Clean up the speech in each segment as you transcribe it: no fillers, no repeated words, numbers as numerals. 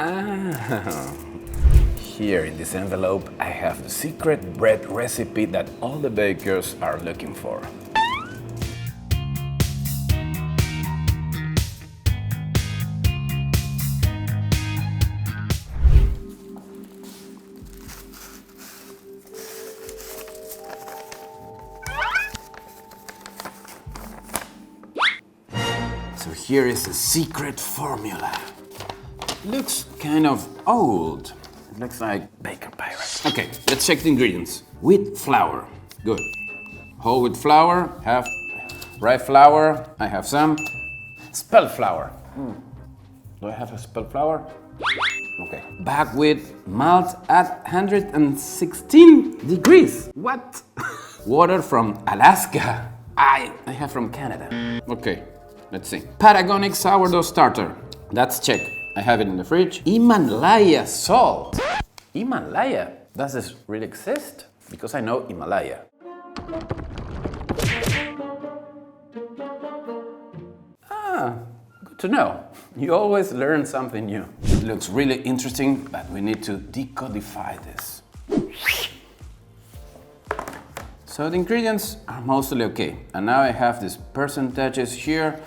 Ah. Here in this envelope, I have the secret bread recipe that all the bakers are looking for. So here is the secret formula. Looks kind of old. It looks like baker pirate. Okay, let's check the ingredients. Wheat flour, good. Whole wheat flour, have rye flour, I have some. Spelt flour. Do I have a spelt flour? Okay. Buckwheat malt at 116 degrees. What? Water from Alaska. I have from Canada. Okay, let's see. Patagonic sourdough starter. That's check. I have it in the fridge. Himalaya salt. Himalaya? Does this really exist? Because I know Himalaya. Ah, good to know. You always learn something new. It looks really interesting, but we need to decodify this. So the ingredients are mostly okay. And now I have these percentages here.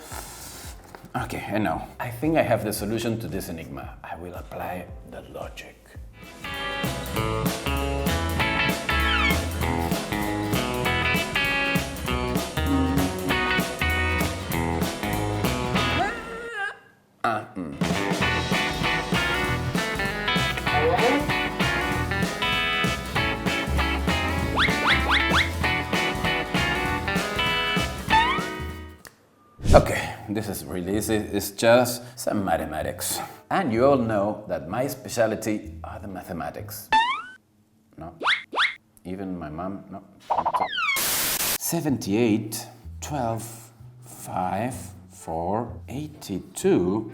Okay, I know. I think I have the solution to this enigma. I will apply the logic. Okay, this is really easy. It's just some mathematics. And you all know that my specialty are the mathematics. No? Even my mom? No? 78, 12, 5, 4, 82.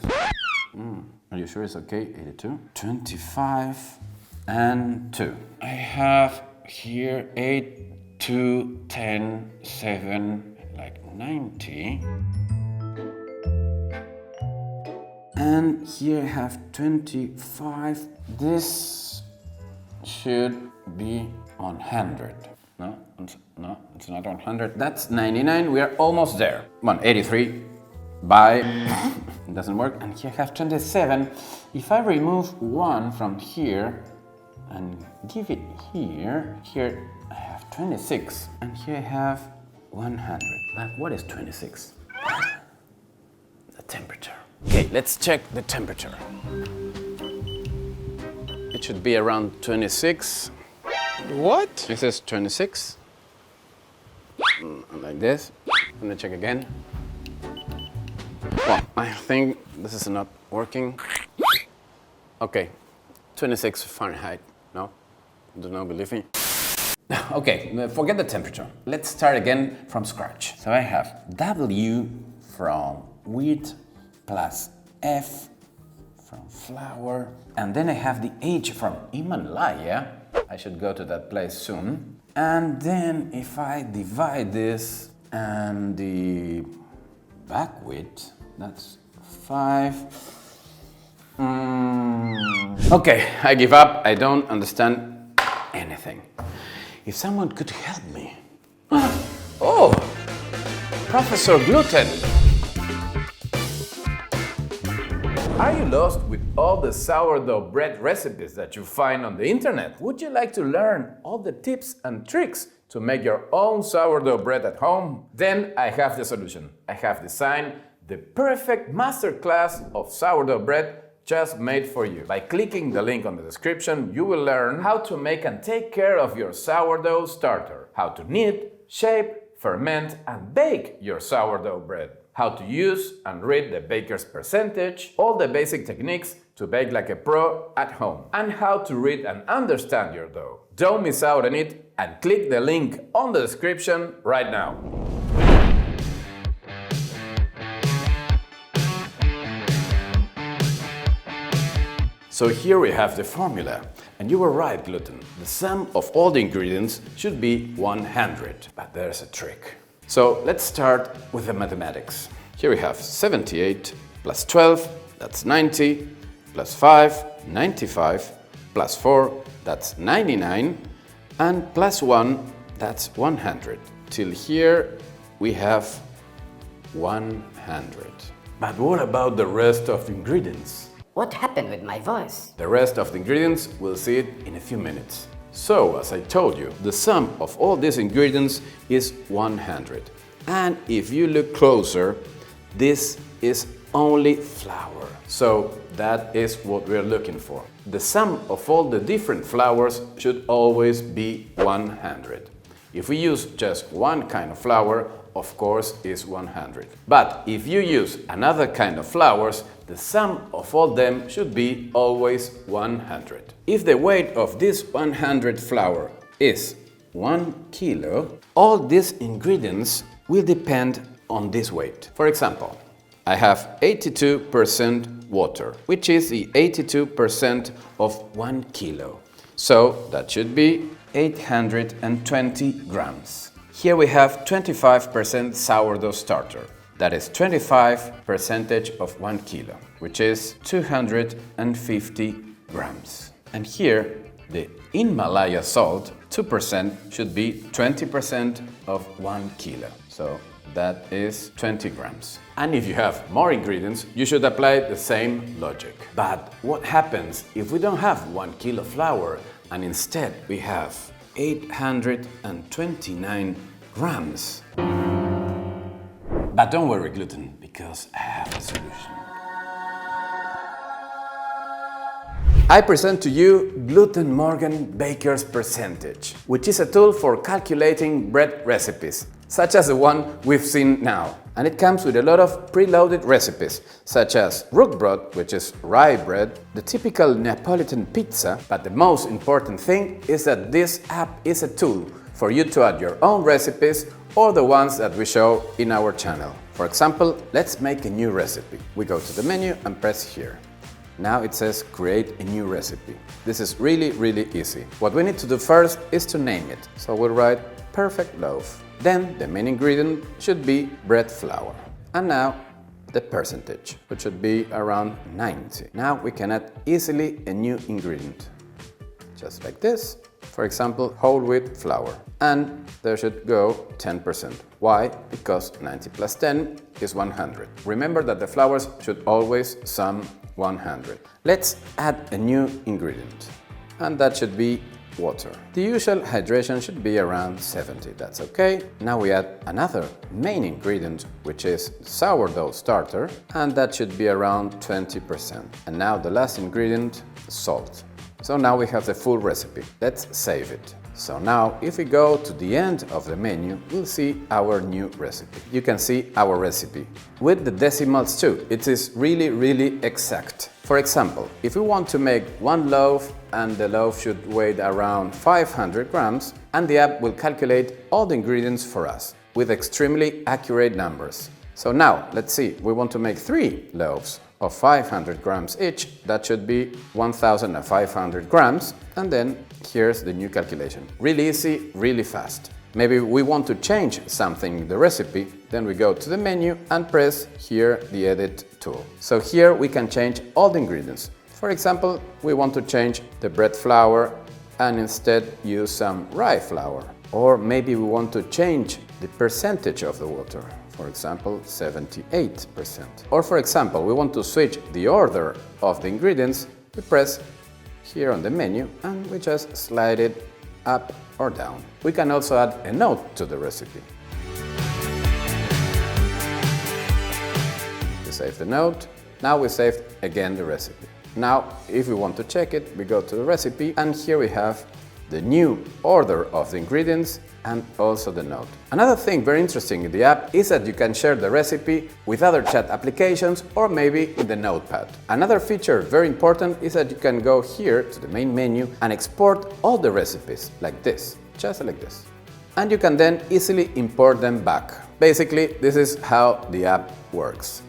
Are you sure it's okay? 82. 25 and 2. I have here 8, 2, 10, 7, like 90. And here I have 25. This should be 100. No, it's not 100. That's 99. We are almost there. 183. Bye. It doesn't work. And here I have 27. If I remove 1 from here and give it here I have 26. And here I have 100. But what is 26? The temperature. Okay, let's check the temperature. It should be around 26. What? It says 26. Like this. Let me check again. Well, I think this is not working. Okay, 26 Fahrenheit. No? Do not believe me? Okay, forget the temperature. Let's start again from scratch. So I have W from wheat plus F from flour, and then I have the H from Himalaya. I should go to that place soon. And then if I divide this and the buckwheat, that's 5. Okay, I give up. I don't understand anything. If someone could help me. Oh, Professor Gluten. Are you lost with all the sourdough bread recipes that you find on the internet? Would you like to learn all the tips and tricks to make your own sourdough bread at home? Then I have the solution. I have designed the perfect masterclass of sourdough bread just made for you. By clicking the link on the description, you will learn how to make and take care of your sourdough starter, how to knead, shape, ferment, and bake your sourdough bread, how to use and read the baker's percentage, all the basic techniques to bake like a pro at home, and how to read and understand your dough. Don't miss out on it and click the link on the description right now. So here we have the formula. And you were right, Gluten. The sum of all the ingredients should be 100. But there's a trick. So let's start with the mathematics. Here we have 78 Plus 12, that's 90. Plus 5, 95. Plus 4, that's 99. And plus 1, that's 100. Till here we have 100. But what about the rest of the ingredients? What happened with my voice? The rest of the ingredients, we'll see it in a few minutes. So, as I told you, the sum of all these ingredients is 100. And if you look closer, this is only flour. So, that is what we're looking for. The sum of all the different flours should always be 100. If we use just one kind of flour, of course, is 100. But if you use another kind of flours, the sum of all them should be always 100. If the weight of this 100 flour is 1 kilo, all these ingredients will depend on this weight. For example, I have 82% water, which is the 82% of 1 kilo. So that should be 820 grams. Here we have 25% sourdough starter. That is 25% of 1 kilo, which is 250 grams. And here, the Himalaya salt, 2%, should be 20% of 1 kilo. So that is 20 grams. And if you have more ingredients, you should apply the same logic. But what happens if we don't have 1 kilo flour and instead we have 829 grams? But don't worry, gluten, because I have a solution. I present to you Gluten Morgen Baker's Percentage, which is a tool for calculating bread recipes, such as the one we've seen now. And it comes with a lot of preloaded recipes, such as rookbrot, which is rye bread, the typical Neapolitan pizza, but the most important thing is that this app is a tool for you to add your own recipes or the ones that we show in our channel. For example, let's make a new recipe. We go to the menu and press here. Now it says create a new recipe. This is really easy. What we need to do first is to name it. So we'll write perfect loaf. Then the main ingredient should be bread flour. And now the percentage, which should be around 90. Now we can add easily a new ingredient. Just like this. For example, whole wheat flour. And there should go 10%. Why? Because 90 plus 10 is 100. Remember that the flours should always sum 100. Let's add a new ingredient. And that should be water. The usual hydration should be around 70. That's okay. Now we add another main ingredient, which is sourdough starter. And that should be around 20%. And now the last ingredient, salt. So now we have the full recipe. Let's save it. So now, if we go to the end of the menu, we'll see our new recipe. You can see our recipe with the decimals too. It is really exact. For example, if we want to make one loaf and the loaf should weigh around 500 grams, and the app will calculate all the ingredients for us with extremely accurate numbers. So now, let's see, we want to make 3 loaves of 500 grams each. That should be 1,500 grams. And then here's the new calculation. Really easy, really fast. Maybe we want to change something in the recipe, then we go to the menu and press here the edit tool. So here we can change all the ingredients. For example, we want to change the bread flour and instead use some rye flour. Or maybe we want to change the percentage of the water. For example, 78%. Or for example, we want to switch the order of the ingredients. We press here on the menu and we just slide it up or down. We can also add a note to the recipe. We save the note. Now we save again the recipe. Now, if we want to check it, we go to the recipe and here we have the new order of the ingredients and also the note. Another thing very interesting in the app is that you can share the recipe with other chat applications or maybe in the notepad. Another feature very important is that you can go here to the main menu and export all the recipes like this, just like this. And you can then easily import them back. Basically, this is how the app works.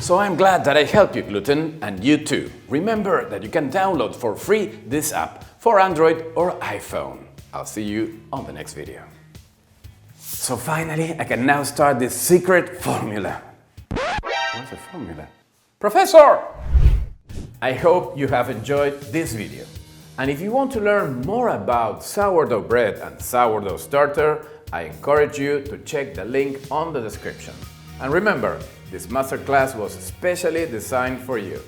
So I'm glad that I helped you, Gluten, and you too. Remember that you can download for free this app for Android or iPhone. I'll see you on the next video. So finally, I can now start this secret formula. What's the formula? Professor! I hope you have enjoyed this video. And if you want to learn more about sourdough bread and sourdough starter, I encourage you to check the link on the description. And remember, this masterclass was specially designed for you.